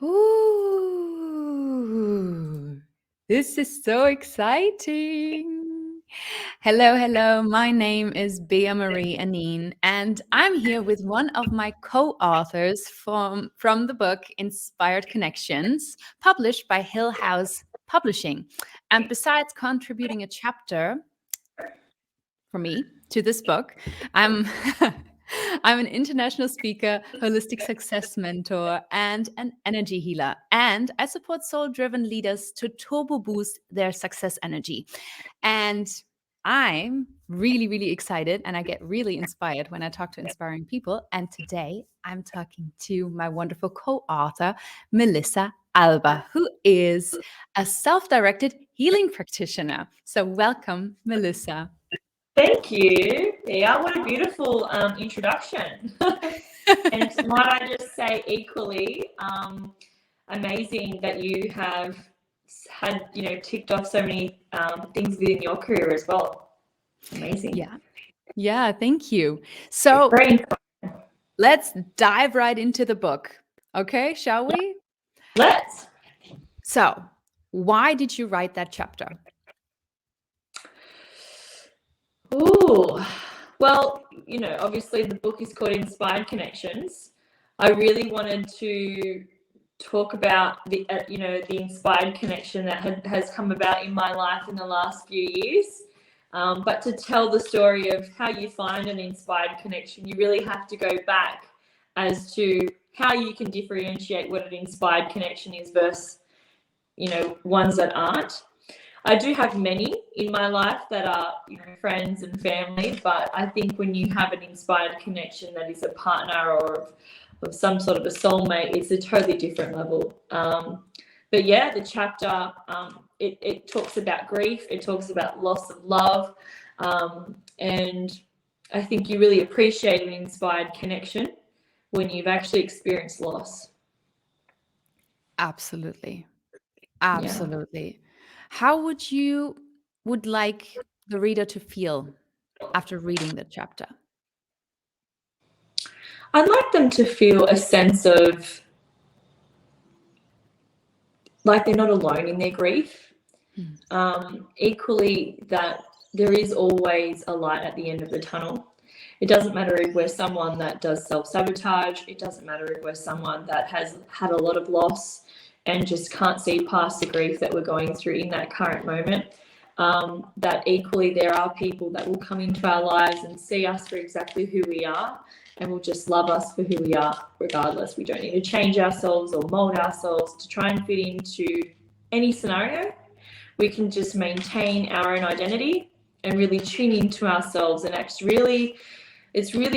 Ooh, this is so exciting. Hello, hello. My name is Bea-Marie Anine, and I'm here with one of my co-authors from the book Inspired Connections, published by Hill House Publishing. And besides contributing a chapter for me to this book, I'm I'm an international speaker, holistic success mentor, and an energy healer. And I support soul-driven leaders to turbo boost their success energy. And I'm really, really excited and I get really inspired when I talk to inspiring people. And today I'm talking to my wonderful co-author, Melissa Alba, who is a self-directed healing practitioner. So welcome, Melissa. Thank you, Thea. What a beautiful introduction. And might I just say equally amazing that you have had, ticked off so many things within your career as well. Amazing. Yeah, thank you. So let's dive right into the book. Okay, shall we? Let's. So, why did you write that chapter? Ooh, well, obviously the book is called Inspired Connections. I really wanted to talk about the inspired connection that has come about in my life in the last few years. But to tell the story of how you find an inspired connection, you really have to go back as to how you can differentiate what an inspired connection is versus, ones that aren't. I do have many in my life that are, friends and family, but I think when you have an inspired connection that is a partner or of some sort of a soulmate, it's a totally different level. But yeah, the chapter, it talks about grief, it talks about loss of love, and I think you really appreciate an inspired connection when you've actually experienced loss. Absolutely. Yeah. How would like the reader to feel after reading the chapter? I'd like them to feel a sense of like they're not alone in their grief. Equally, that there is always a light at the end of the tunnel. It doesn't matter if we're someone that does self-sabotage. It doesn't matter if we're someone that has had a lot of loss and just can't see past the grief that we're going through in that current moment. That equally there are people that will come into our lives and see us for exactly who we are and will just love us for who we are regardless. We don't need to change ourselves or mold ourselves to try and fit into any scenario. We can just maintain our own identity and really tune into ourselves. And it's really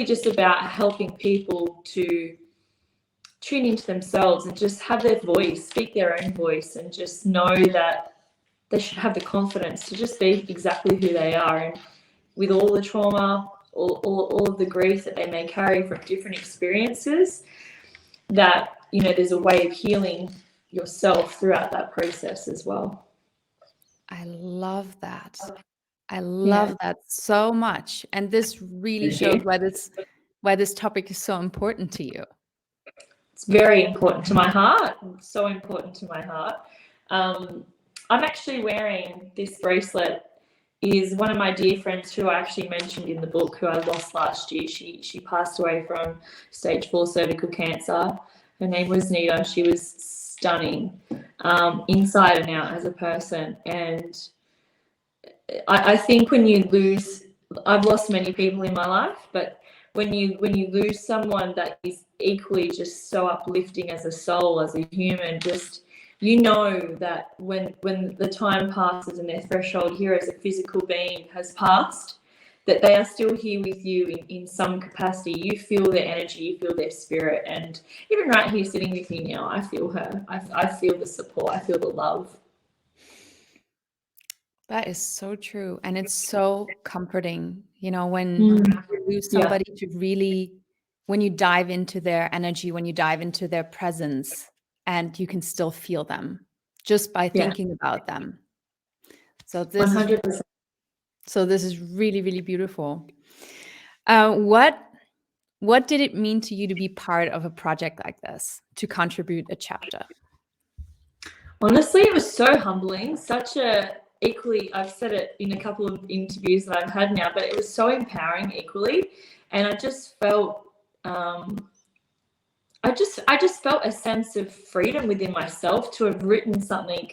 just about helping people to tune into themselves and just have their voice, speak their own voice, and just know that they should have the confidence to just be exactly who they are. And with all the trauma, all of the grief that they may carry from different experiences, that, there's a way of healing yourself throughout that process as well. I love that. I love that so much. And this really shows why this topic is so important to you. It's very important to my heart. It's so important to my heart. I'm actually wearing this bracelet. Is one of my dear friends who I actually mentioned in the book, who I lost last year. She passed away from stage 4 cervical cancer. Her name was Nita. She was stunning, inside and out as a person. And I think when you lose, I've lost many people in my life, but when you lose someone that is equally just so uplifting as a soul, as a human, just that when the time passes and their threshold here as a physical being has passed, that they are still here with you in some capacity. You feel their energy, you feel their spirit. And even right here sitting with me now, I feel her. I feel the support, I feel the love. That is so true. And it's so comforting, when you lose somebody to really, when you dive into their energy, when you dive into their presence, and you can still feel them just by thinking about them. So this 100%. is really, really beautiful. What What did it mean to you to be part of a project like this, to contribute a chapter? Honestly, it was so humbling, such a equally, I've said it in a couple of interviews that I've had now, but it was so empowering equally. And I just felt, I just felt a sense of freedom within myself to have written something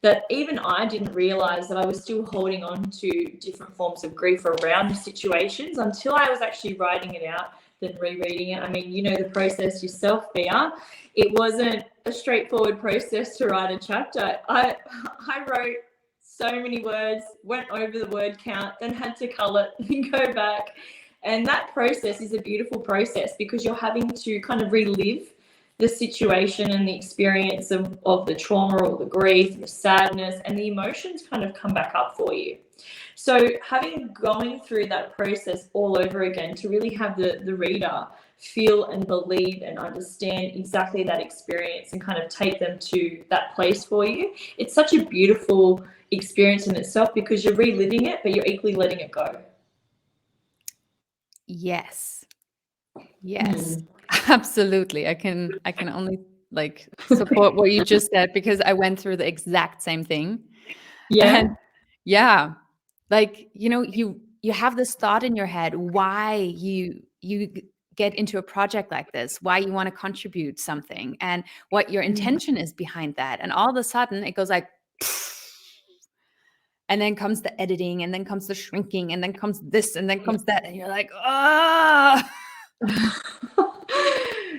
that even I didn't realize that I was still holding on to different forms of grief around the situations until I was actually writing it out, then rereading it. I mean, you know the process yourself, Bea. It wasn't a straightforward process to write a chapter. I wrote so many words, went over the word count, then had to cull it and go back. And that process is a beautiful process because you're having to kind of relive the situation and the experience of the trauma or the grief, the sadness, and the emotions kind of come back up for you. So going through that process all over again to really have the reader feel and believe and understand exactly that experience and kind of take them to that place for you. It's such a beautiful experience in itself because you're reliving it, but you're equally letting it go. Yes. Absolutely. I can only like support what you just said because I went through the exact same thing. Yeah. And yeah, like, you know, you have this thought in your head why you get into a project like this, why you want to contribute something, and what your intention is behind that. And all of a sudden it goes like, and then comes the editing, and then comes the shrinking, and then comes this, and then comes that, and you're like, ah.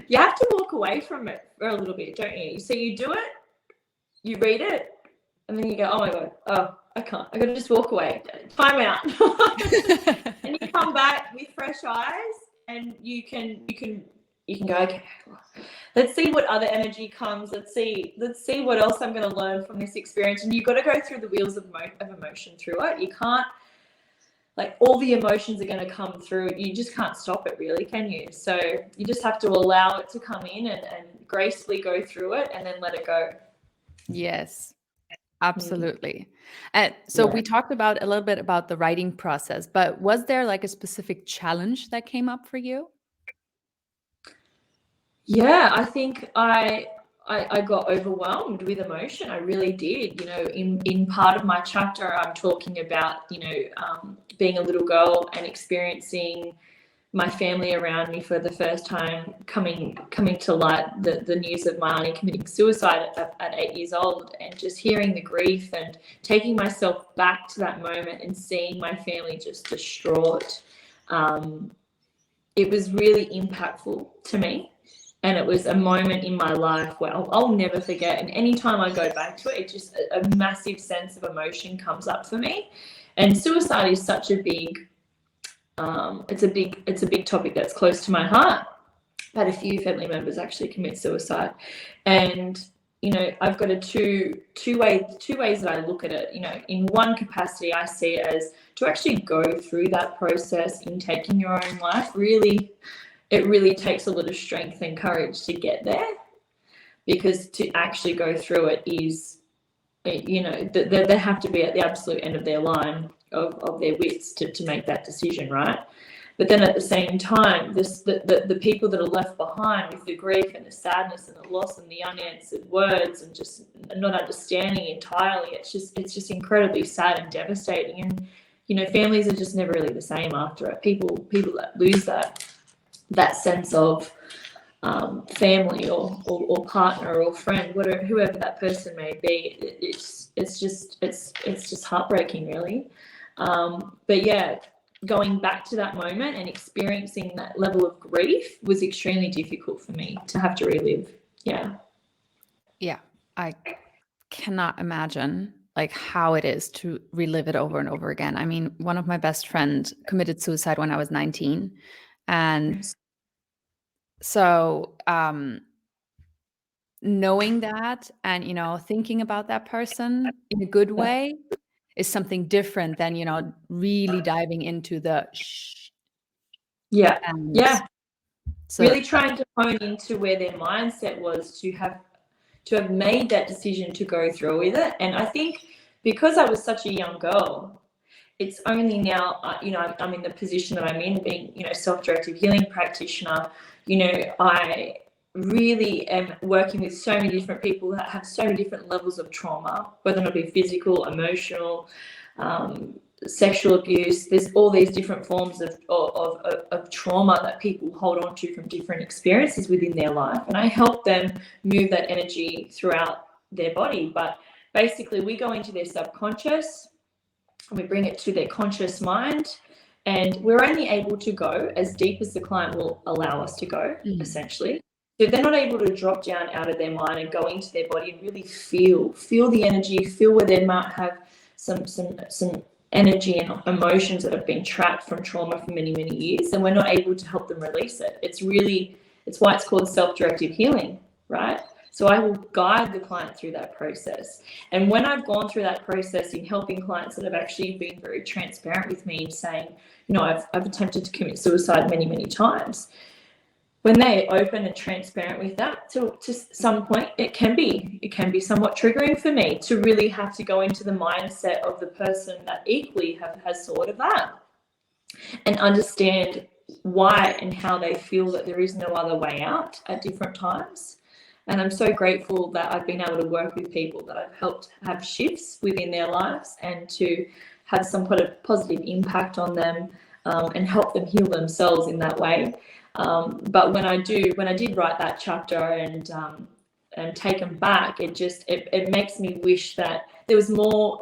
You have to walk away from it for a little bit, don't you? So you do it, you read it, and then you go, oh my God, oh, I can't. I got to just walk away. Time out. And you come back with fresh eyes, and you can go, okay, let's see what other energy comes. Let's see what else I'm going to learn from this experience. And you've got to go through the wheels of emotion through it. You can't, like, all the emotions are going to come through. You just can't stop it, really, can you? So you just have to allow it to come in and gracefully go through it and then let it go. Yes, absolutely. And so we talked about a little bit about the writing process, but was there like a specific challenge that came up for you? Yeah, I think I got overwhelmed with emotion. I really did. You know, in part of my chapter, I'm talking about, you know, being a little girl and experiencing my family around me for the first time coming to light, the news of my auntie committing suicide at 8 years old, and just hearing the grief and taking myself back to that moment and seeing my family just distraught. It was really impactful to me. And it was a moment in my life where I'll never forget. And anytime I go back to it, it just a massive sense of emotion comes up for me. And suicide is such a big, it's a big topic that's close to my heart. I've had a few family members actually commit suicide, and you know, I've got two ways that I look at it. You know, in one capacity, I see it as to actually go through that process in taking your own life. Really, it really takes a lot of strength and courage to get there, because to actually go through it is, you know, they have to be at the absolute end of their line of their wits to make that decision, right? But then at the same time, the people that are left behind with the grief and the sadness and the loss and the unanswered words and just not understanding entirely, it's just incredibly sad and devastating. And you know, families are just never really the same after it. People that lose that sense of family or partner or friend, whoever that person may be, it's just heartbreaking, really. But yeah, going back to that moment and experiencing that level of grief was extremely difficult for me to have to relive. Yeah, I cannot imagine like how it is to relive it over and over again. I mean, one of my best friends committed suicide when I was 19, and so knowing that and, you know, thinking about that person in a good way is something different than, you know, really diving into the yeah, and yeah. so Really trying to hone into where their mindset was to have made that decision to go through with it. And I think because I was such a young girl, it's only now, I'm in the position that I'm in, being, self-directed healing practitioner. I really am working with so many different people that have so many different levels of trauma, whether it be physical, emotional, sexual abuse. There's all these different forms of trauma that people hold on to from different experiences within their life, and I help them move that energy throughout their body. But basically, we go into their subconscious and we bring it to their conscious mind, and we're only able to go as deep as the client will allow us to go, essentially. So they're not able to drop down out of their mind and go into their body and really feel the energy, feel where they might have some energy and emotions that have been trapped from trauma for many, many years, and we're not able to help them release it. It's why it's called self-directed healing, right? So I will guide the client through that process. And when I've gone through that process in helping clients that have actually been very transparent with me, saying, I've attempted to commit suicide many, many times, when they're open and transparent with that, to some point, it can be somewhat triggering for me to really have to go into the mindset of the person that equally has thought of that and understand why and how they feel that there is no other way out at different times. And I'm so grateful that I've been able to work with people that I've helped have shifts within their lives and to have some kind of positive impact on them, and help them heal themselves in that way. But when I did write that chapter and take them back, it makes me wish that there was more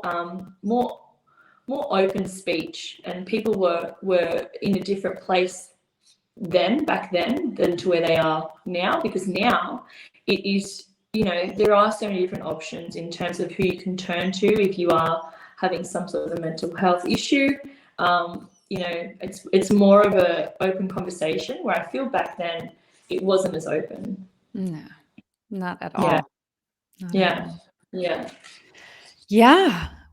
open speech, and people were in a different place back then than to where they are now, because now it is, there are so many different options in terms of who you can turn to if you are having some sort of a mental health issue. It's more of a open conversation, where I feel back then it wasn't as open. No, not at all. Yeah.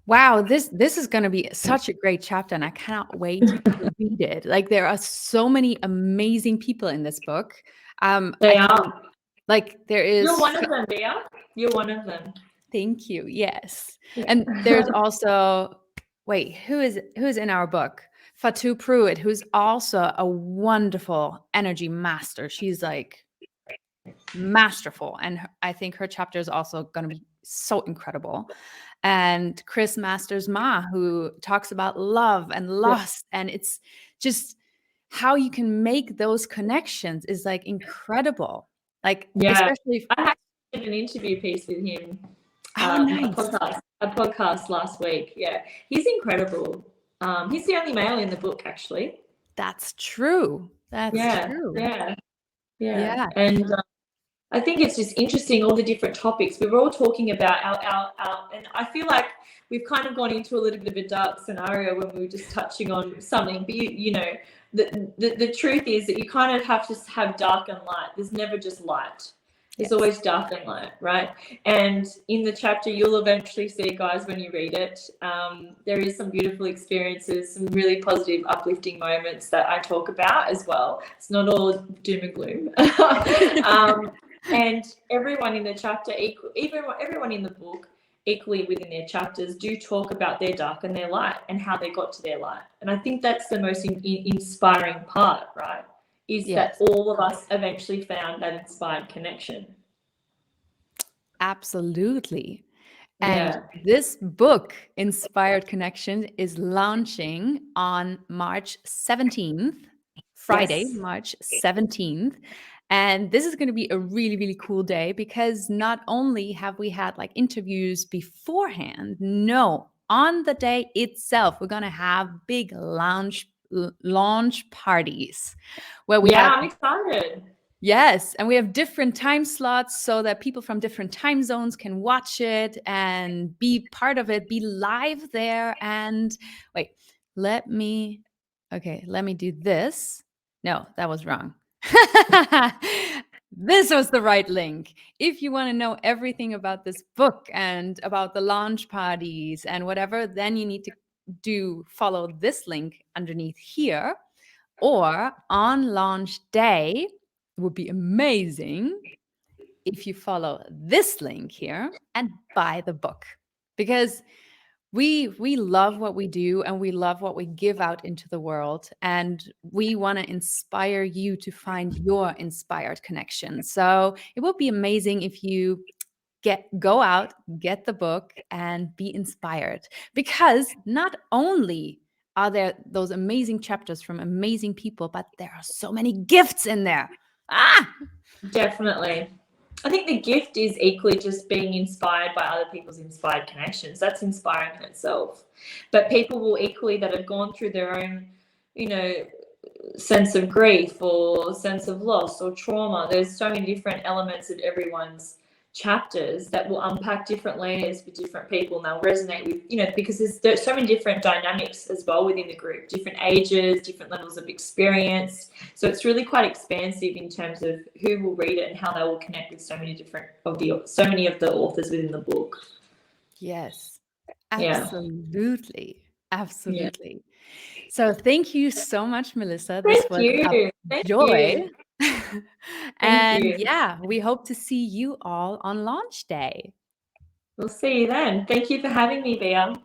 Wow, this is going to be such a great chapter, and I cannot wait to read it. Like, there are so many amazing people in this book. They are. Like, there is. You're one of them, Bea. You're one of them. Thank you. Yes, and there's also who is in our book? Fatou Pruitt, who's also a wonderful energy master. She's like masterful, and I think her chapter is also going to be so incredible. And Chris Masters Ma, who talks about love and lust, and it's just how you can make those connections is like incredible. Like, especially I had an interview piece with him. Nice. A podcast last week. Yeah, he's incredible. He's the only male in the book, actually. That's true. That's true. Yeah. And I think it's just interesting, all the different topics we were all talking about. Our and I feel like we've kind of gone into a little bit of a dark scenario when we were just touching on something. But the truth is that you kind of have to have dark and light. There's never just light. There's always dark and light, right? And in the chapter, you'll eventually see, guys, when you read it, there is some beautiful experiences, some really positive, uplifting moments that I talk about as well. It's not all doom and gloom. And everyone in the chapter, everyone in the book, equally within their chapters, do talk about their dark and their light and how they got to their light. And I think that's the most inspiring part, right? Is that all of us eventually found that inspired connection. Absolutely. And this book, Inspired Connection, is launching on March 17th, Friday, March 17th. And this is going to be a really, really cool day, because not only have we had like interviews beforehand, no, on the day itself, we're going to have big launch parties where we have. I'm excited. Yes, and we have different time slots so that people from different time zones can watch it and be part of it, be live there. And wait, let me do this. No, that was wrong. This was the right link. If you want to know everything about this book and about the launch parties and whatever, then you need to follow this link underneath here, or on launch day. It would be amazing if you follow this link here and buy the book, because we love what we do and we love what we give out into the world, and we want to inspire you to find your inspired connection. So it would be amazing if you go out, get the book, and be inspired, because not only are there those amazing chapters from amazing people, but there are so many gifts in there. Definitely. I think the gift is equally just being inspired by other people's inspired connections. That's inspiring in itself. But people will equally, that have gone through their own, you know, sense of grief or sense of loss or trauma. There's so many different elements of everyone's chapters that will unpack different layers for different people, and they'll resonate with, because there's so many different dynamics as well within the group, different ages, different levels of experience. So it's really quite expansive in terms of who will read it and how they will connect with so many of the authors within the book. Yes, Yeah. absolutely. Yeah. Absolutely. So thank you so much, Melissa. This Thank was a you. Thank joy. you. Thank And you. yeah, we hope to see you all on launch day. We'll see you then. Thank you for having me, Bea.